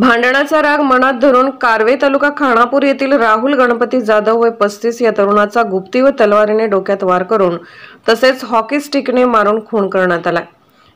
भांडणाचा राग मनात धरून कारवे तालुका खानापूर येथील राहुल गणपती जाधव वय 35 या तरुणाचा गुप्ती व तलवारीने डोक्यात वार करून तसेच हॉकी स्टिकने मारून खून करण्यात आला।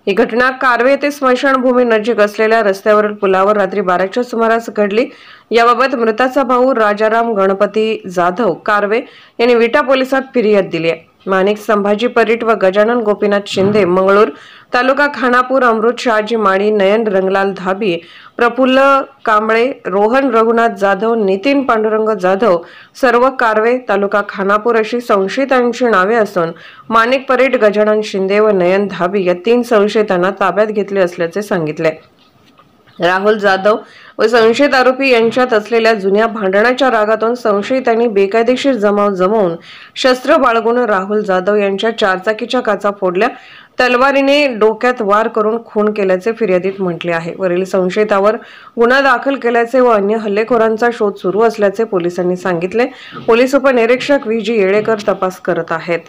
ही घटना कारवे येथे स्मशानभूमी नजीक असलेल्या रस्त्यावरील पुलावर रात्री 12च्या सुमारास घडली। याबाबत मृताचा भाऊ राजाराम गणपती जाधव कारवे यांनी विटा पोलिसात फिर्याद दिली आहे। माणिक संभाजी परीट व गजानन गोपीनाथ शिंदे मंगळूर तालुका खानापूर अमृत शहाजी माळी नयन रंगलाल धाबी प्रफुल्ल कांबळे रोहन रघुनाथ जाधव नितीन पांडुरंग जाधव सर्व कारवे तालुका खानापूर अशी संशयितांची नावे असून माणिक परीट गजानन शिंदे व नयन धाबी या 3 संशयितांना ताब्यात घेतले असल्याचे सांगितले। राहुल जाधव व संशयित आरोपी यांच्यात असलेल्या जुन्या भांडणाच्या रागातून संशयितांनी बेकायदेशीर जमाव जमवून शस्त्र बाळगून राहुल जाधव यांच्या 4 चाकीच्या काचा फोडल्या, तलवारीने डोक्यात वार करून खून केल्याचे फिर्यादीत म्हटले आहे। वरील संशयितावर गुन्हा दाखल केल्याचे व अन्य हल्लेखोरांचा शोध सुरू असल्याचे पोलिसांनी सांगितले। पोलीस उपनिरीक्षक व्ही.जी. येळेकर तपास करत आहेत।